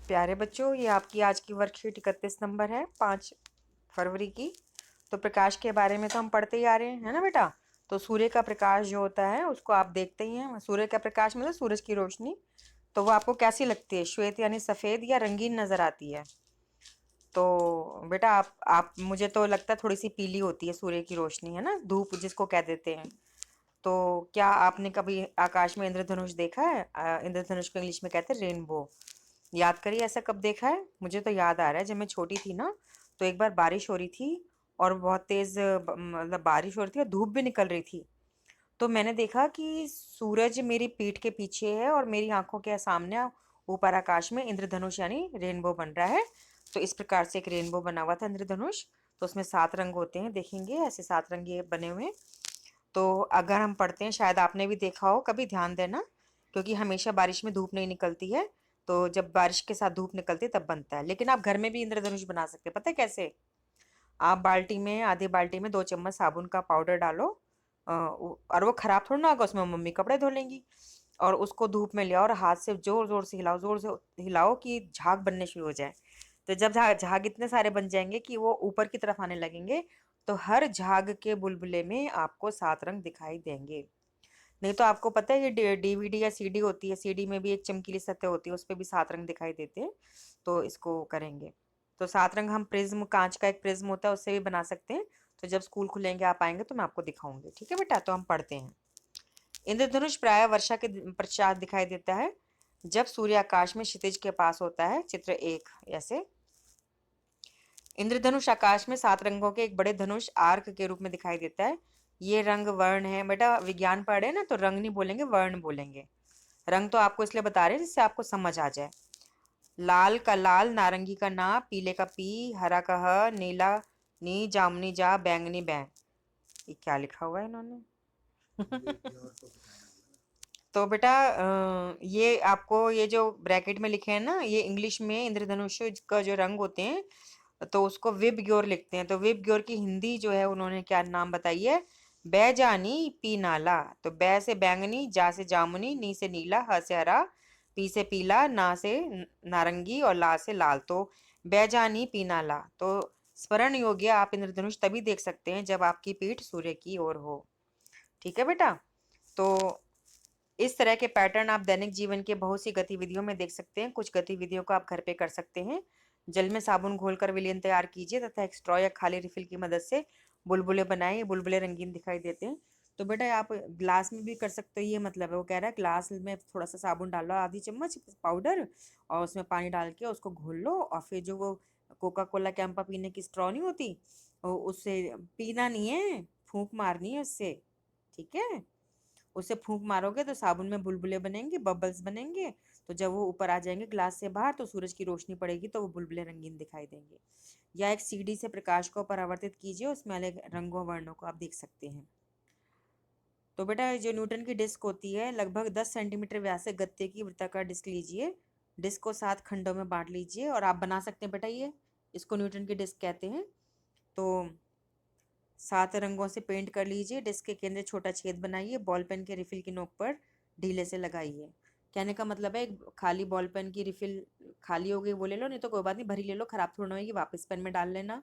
प्यारे बच्चों, ये आपकी आज की वर्कशीट 31 नंबर है, 5 फरवरी की। तो प्रकाश के बारे में तो हम पढ़ते ही आ रहे हैं, है ना बेटा। तो सूर्य का प्रकाश जो होता है उसको आप देखते ही हैं। सूर्य का प्रकाश मतलब सूरज की रोशनी। तो वो आपको कैसी लगती है? श्वेत यानी सफ़ेद या रंगीन नज़र आती है? तो बेटा आप मुझे तो लगता है थोड़ी सी पीली होती है सूर्य की रोशनी, है ना, धूप जिसको कह देते हैं। तो क्या आपने कभी आकाश में इंद्रधनुष देखा है? इंद्रधनुष को इंग्लिश में कहते हैं रेनबो। याद करिए, ऐसा कब देखा है? मुझे तो याद आ रहा है, जब मैं छोटी थी ना, तो एक बार बारिश हो रही थी और बहुत तेज मतलब बारिश हो रही थी और धूप भी निकल रही थी। तो मैंने देखा कि सूरज मेरी पीठ के पीछे है और मेरी आंखों के सामने ऊपर आकाश में इंद्रधनुष यानी रेनबो बन रहा है। तो इस प्रकार से एक रेनबो बना हुआ था इंद्रधनुष। तो उसमें 7 रंग होते हैं, देखेंगे ऐसे 7 रंग ये बने हुए हैं। तो अगर हम पढ़ते हैं, शायद आपने भी देखा हो, कभी ध्यान देना, क्योंकि हमेशा बारिश में धूप नहीं निकलती है। तो जब बारिश के साथ धूप निकलती है तब बनता है। लेकिन आप घर में भी इंद्रधनुष बना सकते हैं, पता है कैसे? आप बाल्टी में, आधी बाल्टी में 2 चम्मच साबुन का पाउडर डालो। और वो खराब थोड़ा ना होगा, उसमें मम्मी कपड़े धो लेंगी। और उसको धूप में ले आओ और हाथ से जोर जोर से हिलाओ, जोर से हिलाओ कि झाग बनने शुरू हो जाए। तो जब झाग झाग इतने सारे बन जाएंगे कि वो ऊपर की तरफ आने लगेंगे, तो हर झाग के बुलबुले में आपको 7 रंग दिखाई देंगे। नहीं तो आपको पता है, ये डीवीडी या सीडी होती है, सीडी में भी एक चमकीली सतह होती है, उस पे भी 7 रंग दिखाई देते हैं। तो इसको करेंगे। तो 7 रंग हम प्रिज्म, कांच का एक प्रिज्म होता है, उससे भी बना सकते हैं। तो जब स्कूल खुलेंगे, आप आएंगे तो मैं आपको दिखाऊंगी, ठीक है बेटा। तो हम पढ़ते हैं। इंद्रधनुष प्राय वर्षा के पश्चात दिखाई देता है, जब सूर्य आकाश में क्षितिज के पास होता है। चित्र 1 ऐसे। इंद्रधनुष आकाश में 7 रंगों के एक बड़े धनुष आर्क के रूप में दिखाई देता है। ये रंग वर्ण है बेटा, विज्ञान पढ़े ना तो रंग नहीं बोलेंगे, वर्ण बोलेंगे। रंग तो आपको इसलिए बता रहे हैं जिससे आपको समझ आ जाए। लाल का लाल, नारंगी का ना, पीले का पी, हरा का ह, नीला नी, जामुनी जा, बैंगनी बैंग। ये क्या लिखा हुआ है इन्होंने? तो बेटा ये आपको, ये जो ब्रैकेट में लिखे हैं ना, ये इंग्लिश में इंद्रधनुष का जो रंग होते हैं, तो उसको विबग्योर लिखते हैं। तो विबग्योर की हिंदी जो है, उन्होंने क्या नाम बताई है? बैजानी पी नाला। तो बै से बैंगनी, जा से जामुनी, नी से नीला, ह से हरा, पी से पीला, ना से नारंगी और ला से लाल। तो बैजानी पी नाला। तो स्मरण योग्य आप इंद्रधनुष तभी देख सकते हैं जब आपकी पीठ सूर्य की ओर हो, ठीक है बेटा। तो इस तरह के पैटर्न आप दैनिक जीवन के बहुत सी गतिविधियों में देख सकते हैं। कुछ गतिविधियों को आप घर पे कर सकते हैं। जल में साबुन घोलकर विलयन तैयार कीजिए तथा एक स्ट्रॉ या खाली रिफिल की मदद से बुलबुले बनाएं। बुलबुले रंगीन दिखाई देते हैं। तो बेटा आप ग्लास में भी कर सकते हो, ये मतलब है, वो कह रहा है ग्लास में थोड़ा सा साबुन डाल लो, आधी चम्मच पाउडर, और उसमें पानी डाल के उसको घोल लो, और फिर जो वो कोका कोला कैंपा पीने की स्ट्रॉ नहीं होती, उससे पीना नहीं है, फूंक मारनी है उससे, ठीक है। उसे फूंक मारोगे तो साबुन में बुलबुले बनेंगे, बबल्स बनेंगे। तो जब वो ऊपर आ जाएंगे ग्लास से बाहर, तो सूरज की रोशनी पड़ेगी तो वो बुलबुले रंगीन दिखाई देंगे। या एक सीडी से प्रकाश को परावर्तित कीजिए, उसमें अलग रंगों वर्णों को आप देख सकते हैं। तो बेटा जो न्यूटन की डिस्क होती है, लगभग 10 सेंटीमीटर व्यास से गत्ते की वृत्ताकार डिस्क लीजिए। डिस्क को 7 खंडों में बांट लीजिए और आप बना सकते हैं बेटा, ये इसको न्यूटन की डिस्क कहते हैं। तो 7 रंगों से पेंट कर लीजिए। डिस्क के केंद्र छोटा छेद बनाइए, बॉल पेन के रिफिल की नोक पर ढीले से लगाइए। कहने का मतलब है, एक खाली बॉल पेन की रिफिल खाली हो गई वो ले लो, नहीं तो कोई बात नहीं, भरी ले लो, खराब थोड़ा ना होगी, वापस पेन में डाल लेना।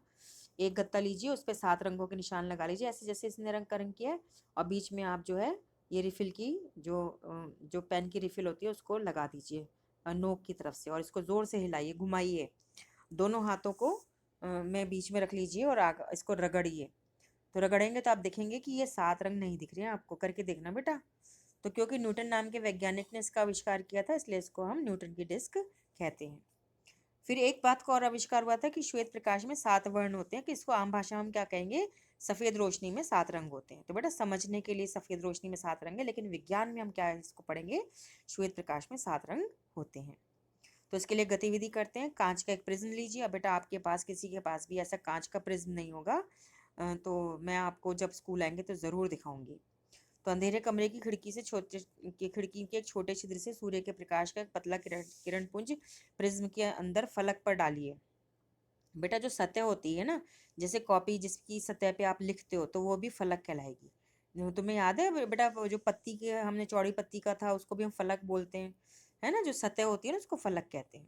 एक गत्ता लीजिए, उस पर 7 रंगों के निशान लगा लीजिए, ऐसे जैसे इसने रंग का रंग किया है। और बीच में आप जो है ये रिफिल की जो पेन की रिफिल होती है उसको लगा दीजिए नोक की तरफ से, और इसको ज़ोर से हिलाइए, घुमाइए। दोनों हाथों को में बीच में रख लीजिए और इसको रगड़िए। तो रगड़ेंगे तो आप देखेंगे कि ये 7 रंग नहीं दिख रहे हैं आपको, करके देखना बेटा। तो क्योंकि न्यूटन नाम के वैज्ञानिक ने इसका आविष्कार किया था, इसलिए इसको हम न्यूटन की डिस्क कहते हैं। फिर एक बात का और आविष्कार हुआ था कि श्वेत प्रकाश में 7 वर्ण होते हैं, कि इसको आम भाषा में हम क्या कहेंगे? सफेद रोशनी में 7 रंग होते हैं। तो बेटा समझने के लिए सफेद रोशनी में 7 रंग है, लेकिन विज्ञान में हम क्या इसको पढ़ेंगे? श्वेत प्रकाश में 7 रंग होते हैं। तो इसके लिए गतिविधि करते हैं। कांच का एक प्रिज्म लीजिए। अब बेटा आपके पास, किसी के पास भी ऐसा कांच का प्रिज्म नहीं होगा, तो मैं आपको जब स्कूल आएंगे तो ज़रूर दिखाऊंगी। तो अंधेरे कमरे की खिड़की से खिड़की के एक छोटे छिद्र से सूर्य के प्रकाश का एक पतला किरण पुंज प्रिज्म के अंदर फलक पर डालिए। बेटा जो सतह होती है ना, जैसे कॉपी जिसकी सतह पे आप लिखते हो, तो वो भी फलक कहलाएगी। तुम्हें याद है बेटा, वो जो पत्ती के हमने चौड़ी पत्ती का था, उसको भी हम फलक बोलते हैं, है ना। जो सतह होती है ना उसको फलक कहते हैं।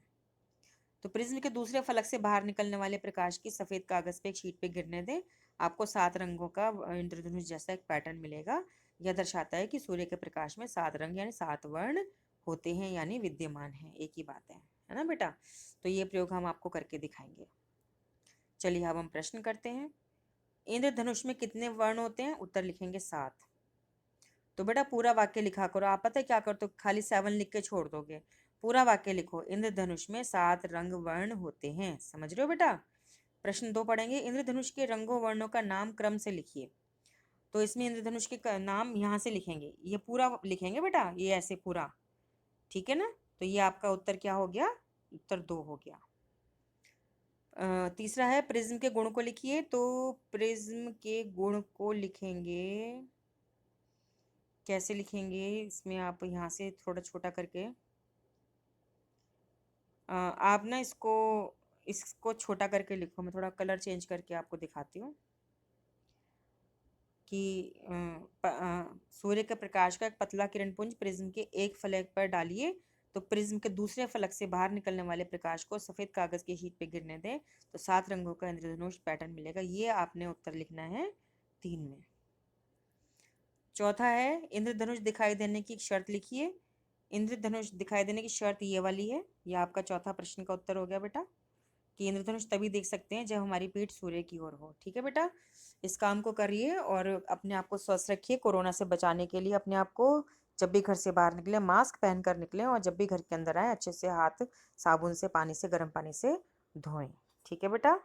तो प्रिज्म के दूसरे फलक से बाहर निकलने वाले प्रकाश की सफेद कागज पे एक शीट पे गिरने दें। आपको 7 रंगों का इंद्रधनुष जैसा एक पैटर्न मिलेगा। यह दर्शाता है कि सूर्य के प्रकाश में 7 रंग यानी 7 वर्ण होते हैं, यानी विद्यमान हैं। एक ही बात है ना बेटा। तो ये प्रयोग हम आपको करके दिखाएंगे। चलिए अब हम प्रश्न करते हैं। इंद्रधनुष में कितने वर्ण होते हैं? उत्तर लिखेंगे 7। तो बेटा पूरा वाक्य लिखा करो। आप पता है क्या करते हो, खाली 7 लिख के छोड़ दोगे। पूरा वाक्य लिखो, इंद्रधनुष में 7 रंग वर्ण होते हैं। समझ रहे हो बेटा। प्रश्न 2 पढ़ेंगे। इंद्रधनुष के रंगों वर्णों का नाम क्रम से लिखिए। तो इसमें इंद्रधनुष के नाम यहाँ से लिखेंगे, ये पूरा लिखेंगे बेटा, ये ऐसे पूरा, ठीक है ना। तो ये आपका उत्तर क्या हो गया? उत्तर 2 हो गया। तीसरा है प्रिज्म के गुण को लिखिए। तो प्रिज्म के गुण को लिखेंगे, कैसे लिखेंगे? इसमें आप यहाँ से थोड़ा छोटा करके आप ना इसको छोटा करके लिखो। मैं थोड़ा कलर चेंज करके आपको दिखाती हूँ कि सूर्य के प्रकाश का एक पतला किरणपुंज प्रिज्म के एक फलक पर डालिए। तो प्रिज्म के दूसरे फलक से बाहर निकलने वाले प्रकाश को सफेद कागज की शीट पे गिरने दें, तो 7 रंगों का इंद्रधनुष पैटर्न मिलेगा। ये आपने उत्तर लिखना है 3 में। चौथा है इंद्रधनुष दिखाई देने की शर्त लिखिए। इंद्रधनुष दिखाई देने की शर्त ये वाली है। ये आपका चौथा प्रश्न का उत्तर हो गया बेटा, कि इंद्रधनुष तभी देख सकते हैं जब हमारी पीठ सूर्य की ओर हो। ठीक है बेटा, इस काम को करिए और अपने आप को स्वस्थ रखिए। कोरोना से बचाने के लिए अपने आप को, जब भी घर से बाहर निकले मास्क पहन कर निकलें, और जब भी घर के अंदर आए अच्छे से हाथ साबुन से, पानी से, गर्म पानी से धोएं। ठीक है बेटा।